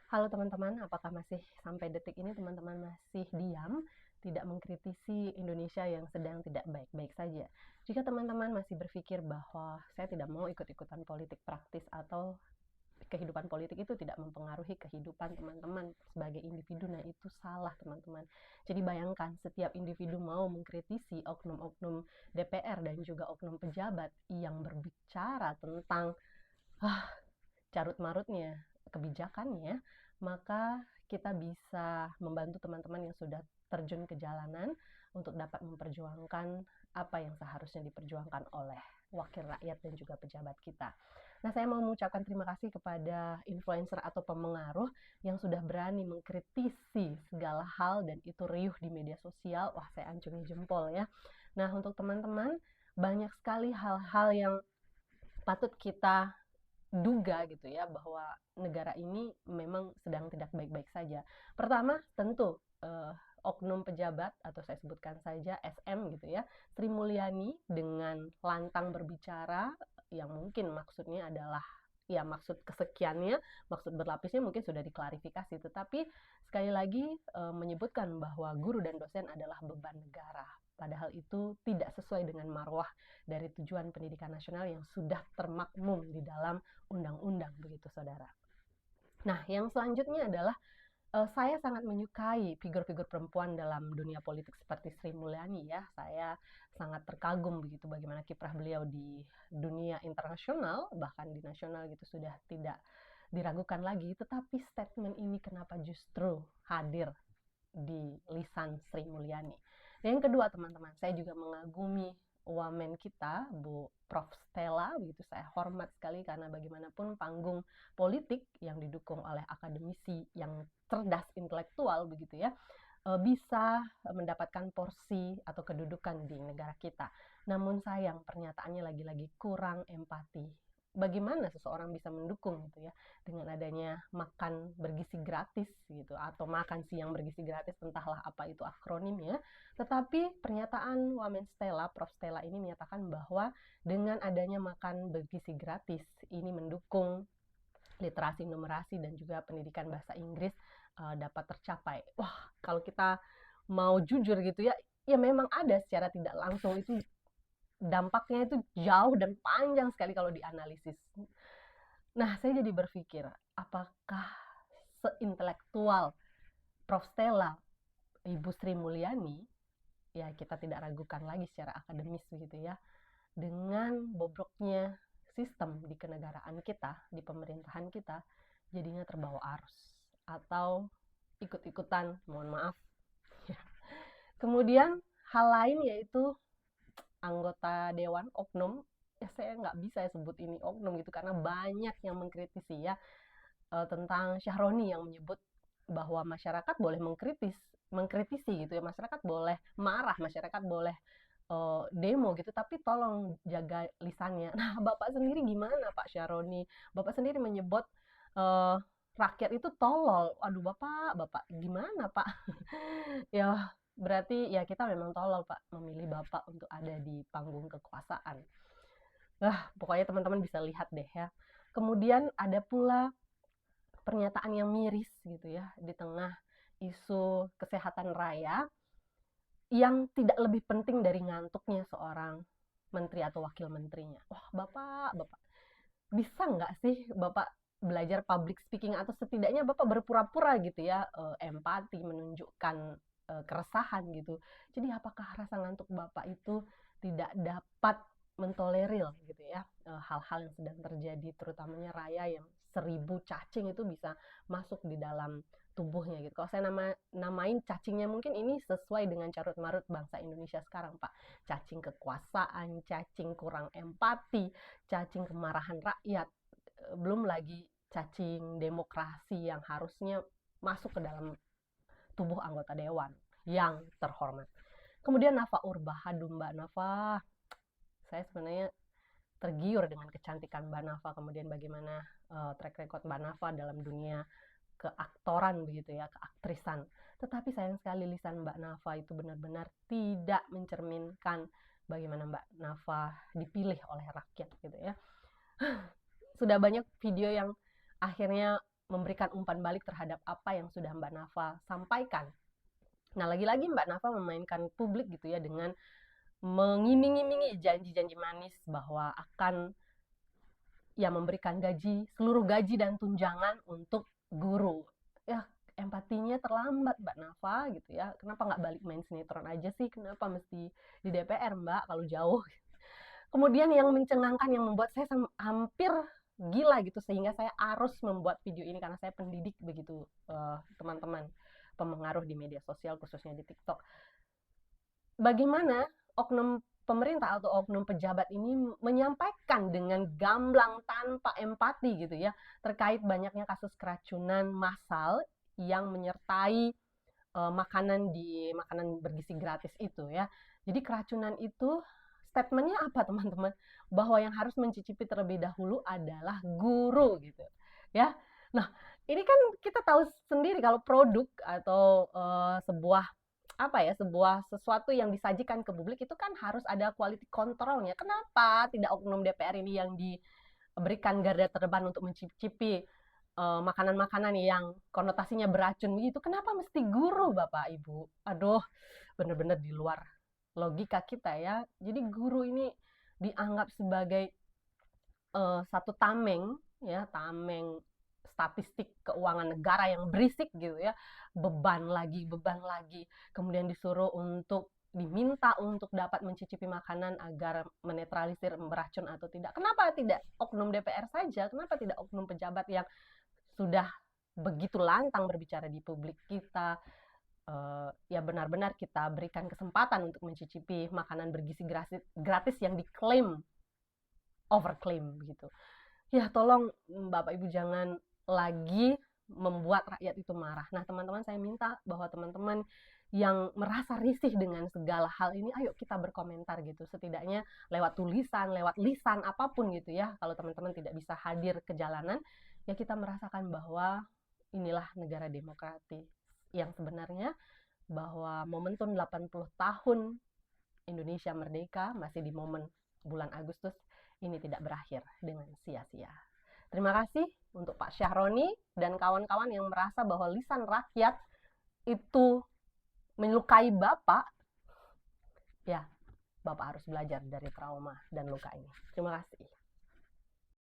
Halo teman-teman, apakah masih sampai detik ini teman-teman masih diam, tidak mengkritisi Indonesia yang sedang tidak baik-baik saja? Jika teman-teman masih berpikir bahwa saya tidak mau ikut-ikutan politik praktis atau kehidupan politik itu tidak mempengaruhi kehidupan teman-teman sebagai individu, nah itu salah teman-teman. Jadi bayangkan setiap individu mau mengkritisi oknum-oknum DPR dan juga oknum pejabat yang berbicara tentang carut-marutnya kebijakannya, maka kita bisa membantu teman-teman yang sudah terjun ke jalanan untuk dapat memperjuangkan apa yang seharusnya diperjuangkan oleh wakil rakyat dan juga pejabat kita. Nah, saya mau mengucapkan terima kasih kepada influencer atau pemengaruh yang sudah berani mengkritisi segala hal dan itu riuh di media sosial. Wah, saya acungi jempol ya. Nah, untuk teman-teman, banyak sekali hal-hal yang patut kita duga gitu ya bahwa negara ini memang sedang tidak baik-baik saja. Pertama, tentu oknum pejabat atau saya sebutkan saja SM gitu ya, Sri Mulyani dengan lantang berbicara yang mungkin maksudnya adalah ya maksud kesekiannya, maksud berlapisnya mungkin sudah diklarifikasi, tetapi sekali lagi menyebutkan bahwa guru dan dosen adalah beban negara. Padahal itu tidak sesuai dengan marwah dari tujuan pendidikan nasional yang sudah termakmum di dalam undang-undang begitu saudara. Nah, yang selanjutnya adalah saya sangat menyukai figur-figur perempuan dalam dunia politik seperti Sri Mulyani ya. Saya sangat terkagum begitu bagaimana kiprah beliau di dunia internasional, bahkan di nasional gitu sudah tidak diragukan lagi. Tetapi statement ini kenapa justru hadir di lisan Sri Mulyani? Yang kedua teman-teman, saya juga mengagumi wamen kita, Bu Prof. Stella, begitu saya hormat sekali karena bagaimanapun panggung politik yang didukung oleh akademisi yang cerdas intelektual begitu ya, bisa mendapatkan porsi atau kedudukan di negara kita. Namun sayang pernyataannya lagi-lagi kurang empati. Bagaimana seseorang bisa mendukung gitu ya dengan adanya makan bergizi gratis gitu atau makan siang bergizi gratis, entahlah apa itu akronimnya. Tetapi pernyataan Wamen Stella, Prof. Stella ini menyatakan bahwa dengan adanya makan bergizi gratis ini mendukung literasi numerasi dan juga pendidikan bahasa Inggris dapat tercapai. Wah, kalau kita mau jujur gitu ya, ya memang ada secara tidak langsung itu dampaknya itu jauh dan panjang sekali kalau dianalisis. Nah, saya jadi berpikir, apakah seintelektual Prof. Stella, Ibu Sri Mulyani, ya kita tidak ragukan lagi secara akademis begitu ya, dengan bobroknya sistem di kenegaraan kita, di pemerintahan kita, jadinya terbawa arus atau ikut-ikutan, mohon maaf. Kemudian hal lain yaitu anggota dewan oknum, ya saya nggak bisa ya sebut ini oknum gitu karena banyak yang mengkritisi ya tentang Syahroni yang menyebut bahwa masyarakat boleh mengkritisi gitu ya, masyarakat boleh marah, masyarakat boleh demo gitu, tapi tolong jaga lisannya. Nah, Bapak sendiri gimana Pak Syahroni? Bapak sendiri menyebut uh, rakyat itu tolol. Aduh Bapak gimana Pak? Ya berarti ya kita memang tolol Pak memilih Bapak untuk ada di panggung kekuasaan. Pokoknya teman-teman bisa lihat deh ya. Kemudian ada pula pernyataan yang miris gitu ya di tengah isu kesehatan raya yang tidak lebih penting dari ngantuknya seorang menteri atau wakil menterinya. Wah, Bapak bisa nggak sih Bapak belajar public speaking atau setidaknya Bapak berpura-pura gitu ya, empati, menunjukkan keresahan gitu. Jadi apakah rasa ngantuk Bapak itu tidak dapat mentolerir gitu ya hal-hal yang sedang terjadi, terutamanya raya yang 1000 cacing itu bisa masuk di dalam tubuhnya gitu. Kalau saya namain cacingnya mungkin ini sesuai dengan carut marut bangsa Indonesia sekarang Pak. Cacing kekuasaan, cacing kurang empati, cacing kemarahan rakyat, belum lagi cacing demokrasi yang harusnya masuk ke dalam tubuh anggota dewan yang terhormat. Kemudian Nafa Urbah, aduh Mbak Nafa, saya sebenarnya tergiur dengan kecantikan Mbak Nafa, kemudian bagaimana track record Mbak Nafa dalam dunia keaktoran begitu ya, keaktrisan. Tetapi sayang sekali lisan Mbak Nafa itu benar-benar tidak mencerminkan bagaimana Mbak Nafa dipilih oleh rakyat gitu ya. Sudah banyak video yang akhirnya memberikan umpan balik terhadap apa yang sudah Mbak Nafa sampaikan. Nah, lagi-lagi Mbak Nafa memainkan publik gitu ya dengan mengiming-imingi janji-janji manis bahwa akan ya memberikan seluruh gaji dan tunjangan untuk guru. Ya, empatinya terlambat Mbak Nafa gitu ya. Kenapa nggak balik main sinetron aja sih? Kenapa mesti di DPR Mbak kalau jauh? Kemudian yang mencengangkan, yang membuat saya hampir gila gitu, sehingga saya harus membuat video ini karena saya pendidik begitu, teman-teman pemengaruh di media sosial khususnya di TikTok. Bagaimana oknum pemerintah atau oknum pejabat ini menyampaikan dengan gamblang tanpa empati gitu ya, terkait banyaknya kasus keracunan massal yang menyertai makanan bergizi gratis itu ya. Jadi keracunan itu statementnya apa teman-teman? Bahwa yang harus mencicipi terlebih dahulu adalah guru gitu ya. Nah, ini kan kita tahu sendiri kalau produk atau sebuah sesuatu yang disajikan ke publik itu kan harus ada quality controlnya. Kenapa tidak oknum DPR ini yang diberikan garda terdepan untuk mencicipi makanan-makanan yang konotasinya beracun begitu? Kenapa mesti guru, Bapak Ibu? Aduh, benar-benar di luar logika kita ya. Jadi guru ini dianggap sebagai satu tameng statistik keuangan negara yang berisik gitu ya, beban lagi, kemudian diminta untuk dapat mencicipi makanan agar menetralisir beracun atau tidak. Kenapa tidak oknum DPR saja? Kenapa tidak oknum pejabat yang sudah begitu lantang berbicara di publik kita? Ya benar-benar kita berikan kesempatan untuk mencicipi makanan bergizi gratis yang diklaim overklaim gitu. Ya tolong Bapak Ibu jangan lagi membuat rakyat itu marah. Nah teman-teman, saya minta bahwa teman-teman yang merasa risih dengan segala hal ini, ayo kita berkomentar gitu. Setidaknya lewat tulisan, lewat lisan, apapun gitu ya. Kalau teman-teman tidak bisa hadir ke jalanan, ya kita merasakan bahwa inilah negara demokratis yang sebenarnya, bahwa momentum 80 tahun Indonesia merdeka masih di momen bulan Agustus ini tidak berakhir dengan sia-sia. Terima kasih untuk Pak Syahroni dan kawan-kawan yang merasa bahwa lisan rakyat itu melukai Bapak. Ya, Bapak harus belajar dari trauma dan luka ini. Terima kasih.